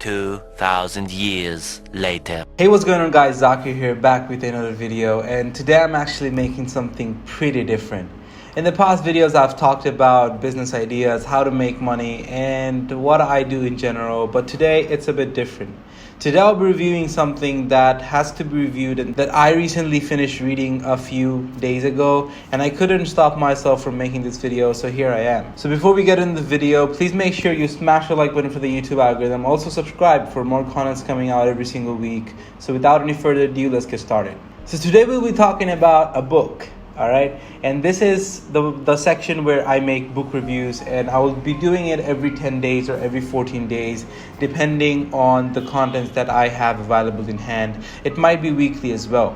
2,000 years later. Hey, what's going on guys, Zakir here, back with another video, and today I'm actually making something pretty different. In the past videos I've talked about business ideas, how to make money, and what I do in general, but today it's a bit different. Today I'll be reviewing something that has to be reviewed and that I recently finished reading a few days ago, and I couldn't stop myself from making this video, so here I am. So before we get into the video, please make sure you smash the like button for the YouTube algorithm. Also subscribe for more contents coming out every single week. So without any further ado, let's get started. So today we'll be talking about a book. Alright, and this is the section where I make book reviews, and I will be doing it every 10 days or every 14 days depending on the contents that I have available in hand. It might be weekly as well.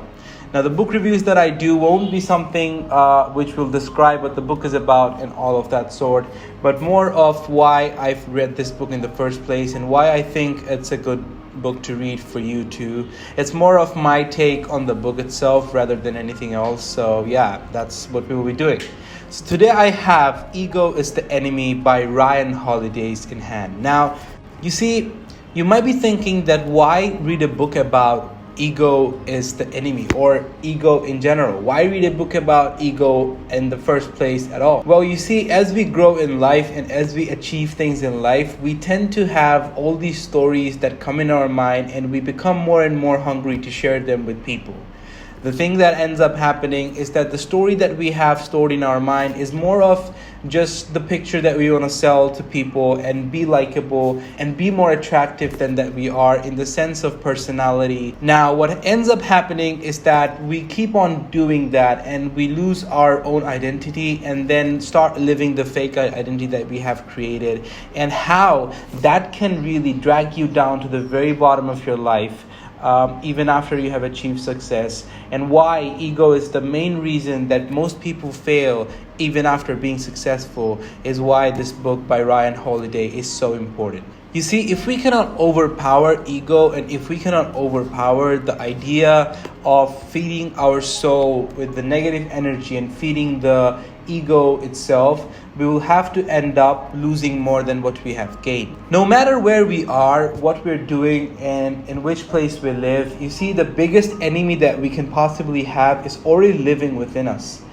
Now the book reviews that I do won't be something which will describe what the book is about and all of that sort, but more of why I've read this book in the first place and why I think it's a good book to read for you too. It's more of my take on the book itself rather than anything else. So yeah, that's what we will be doing. So today I have Ego is the Enemy by Ryan Holiday's in hand. Now, you see, you might be thinking that why read a book about ego is the enemy, or ego in general? Why read a book about ego in the first place at all? Well, you see, as we grow in life and as we achieve things in life, we tend to have all these stories that come in our mind, and we become more and more hungry to share them with people. The thing that ends up happening is that the story that we have stored in our mind is more of just the picture that we want to sell to people and be likable and be more attractive than that we are in the sense of personality. Now, what ends up happening is that we keep on doing that and we lose our own identity and then start living the fake identity that we have created, and how that can really drag you down to the very bottom of your life. Even after you have achieved success, and why ego is the main reason that most people fail even after being successful is why this book by Ryan Holiday is so important. You see, if we cannot overpower ego, and if we cannot overpower the idea of feeding our soul with the negative energy and feeding the ego itself, we will have to end up losing more than what we have gained. No matter where we are, what we're doing, and in which place we live, you see, the biggest enemy that we can possibly have is already living within us.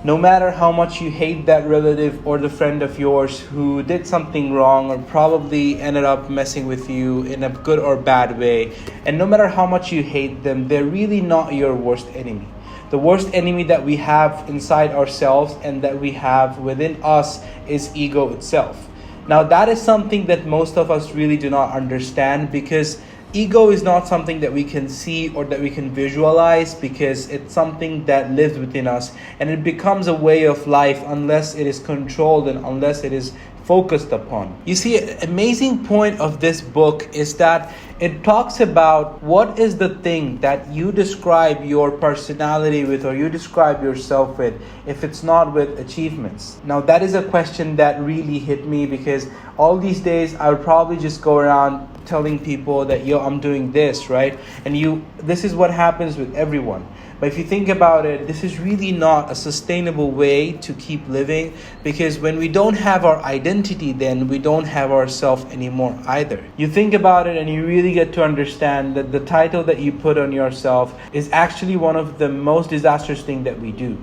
No matter how much you hate that relative or the friend of yours who did something wrong or probably ended up messing with you in a good or bad way, and no matter how much you hate them, they're really not your worst enemy. The worst enemy that we have inside ourselves and that we have within us is ego itself. Now, that is something that most of us really do not understand, because ego is not something that we can see or that we can visualize, because it's something that lives within us, and it becomes a way of life unless it is controlled and unless it is focused upon. You see, an amazing point of this book is that it talks about what is the thing that you describe your personality with, or you describe yourself with, if it's not with achievements. Now, that is a question that really hit me, because all these days I would probably just go around telling people that, yo, I'm doing this, right? And this is what happens with everyone. But if you think about it, this is really not a sustainable way to keep living, because when we don't have our identity, then we don't have ourselves anymore either. You think about it and you really get to understand that the title that you put on yourself is actually one of the most disastrous things that we do.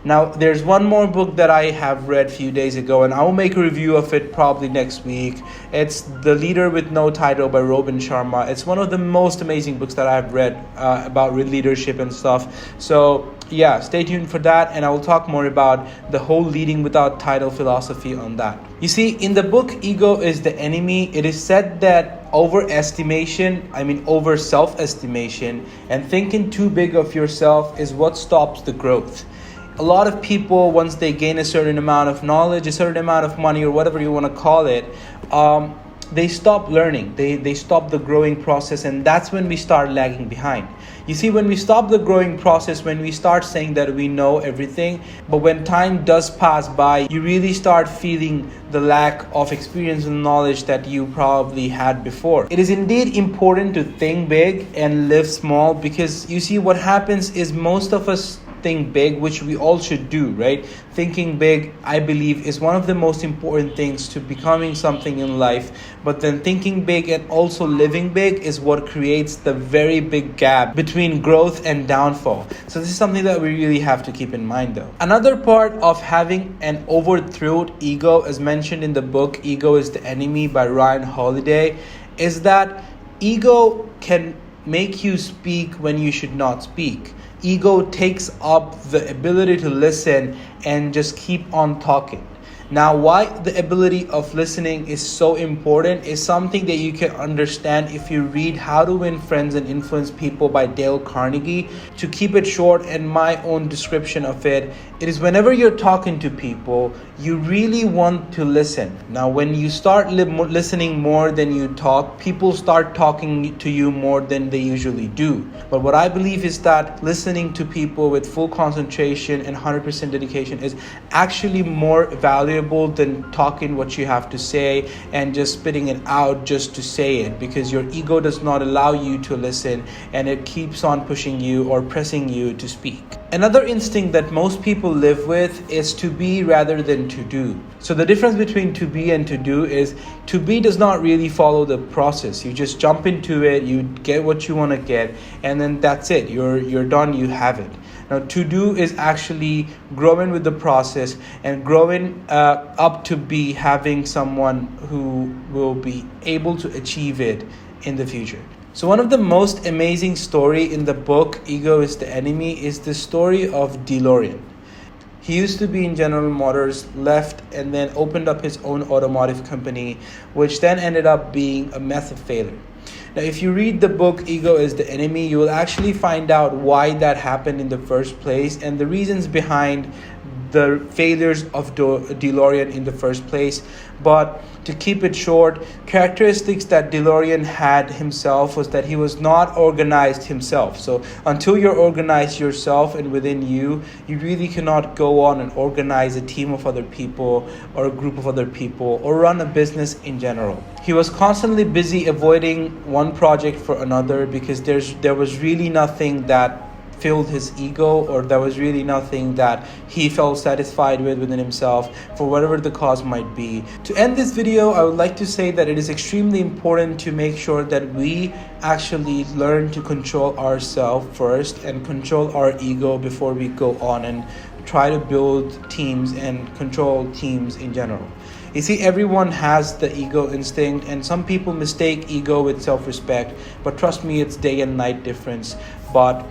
Now, there's one more book that I have read a few days ago, and I will make a review of it probably next week. It's The Leader with No Title by Robin Sharma. It's one of the most amazing books that I've read about leadership and stuff. So yeah, stay tuned for that, and I will talk more about the whole leading without title philosophy on that. You see, in the book Ego is the Enemy, it is said that over self-estimation and thinking too big of yourself is what stops the growth. A lot of people, once they gain a certain amount of knowledge, a certain amount of money, or whatever you want to call it, they stop learning. They stop the growing process, and that's when we start lagging behind. You see, when we stop the growing process, when we start saying that we know everything, but when time does pass by, you really start feeling the lack of experience and knowledge that you probably had before. It is indeed important to think big and live small, because you see, what happens is most of us think big, which we all should do, right? Thinking big, I believe, is one of the most important things to becoming something in life. But then thinking big and also living big is what creates the very big gap between growth and downfall. So this is something that we really have to keep in mind though. Another part of having an overthrown ego, as mentioned in the book Ego is the Enemy by Ryan Holiday, is that ego can make you speak when you should not speak. Ego takes up the ability to listen and just keep on talking. Now, why the ability of listening is so important is something that you can understand if you read How to Win Friends and Influence People by Dale Carnegie. To keep it short and my own description of it, it is whenever you're talking to people, you really want to listen. Now, when you start listening more than you talk, people start talking to you more than they usually do. But what I believe is that listening to people with full concentration and 100% dedication is actually more valuable than talking what you have to say and just spitting it out just to say it, because your ego does not allow you to listen and it keeps on pushing you or pressing you to speak. Another instinct that most people live with is to be rather than to do. So the difference between to be and to do is to be does not really follow the process. You just jump into it, you get what you want to get, and then that's it. You're done, you have it. Now, to do is actually growing with the process and growing up to be having someone who will be able to achieve it in the future. So one of the most amazing story in the book Ego is the Enemy is the story of DeLorean. He used to be in General Motors, left, and then opened up his own automotive company, which then ended up being a massive failure. Now, if you read the book Ego is the Enemy, you will actually find out why that happened in the first place and the reasons behind the failures of DeLorean in the first place. But to keep it short, characteristics that DeLorean had himself was that he was not organized himself. So until you're organized yourself and within you, you really cannot go on and organize a team of other people or a group of other people or run a business in general. He was constantly busy avoiding one project for another because there was really nothing that filled his ego, or there was really nothing that he felt satisfied with within himself for whatever the cause might be. To end this video, I would like to say that it is extremely important to make sure that we actually learn to control ourselves first and control our ego before we go on and try to build teams and control teams in general. You see, everyone has the ego instinct, and some people mistake ego with self-respect, but trust me, it's day and night difference. But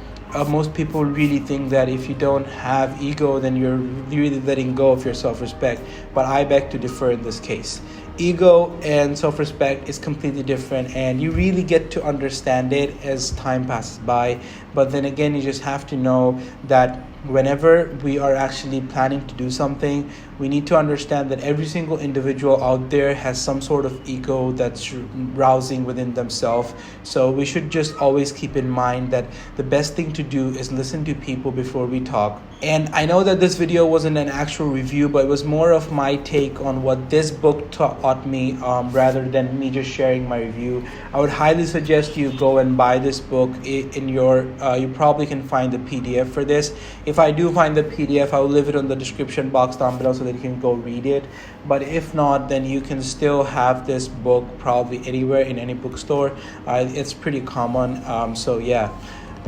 most people really think that if you don't have ego, then you're really letting go of your self-respect. But I beg to differ in this case. Ego and self-respect is completely different, and you really get to understand it as time passes by. But then again, you just have to know that whenever we are actually planning to do something, we need to understand that every single individual out there has some sort of ego that's rousing within themselves. So we should just always keep in mind that the best thing to do is listen to people before we talk. And I know that this video wasn't an actual review, but it was more of my take on what this book taught me rather than me just sharing my review. I would highly suggest you go and buy this book. In your you probably can find the PDF for this. If I do find the PDF, I will leave it on the description box down below so that you can go read it. But if not, then you can still have this book probably anywhere in any bookstore. It's pretty common. So yeah.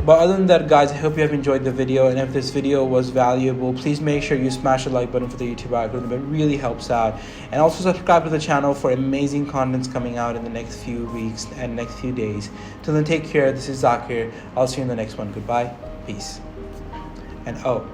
But other than that, guys, I hope you have enjoyed the video, and if this video was valuable, please make sure you smash the like button for the YouTube algorithm. It really helps out. And also subscribe to the channel for amazing contents coming out in the next few weeks and next few days. Till then, take care. This is Zakir. I'll see you in the next one. Goodbye. Peace. And oh,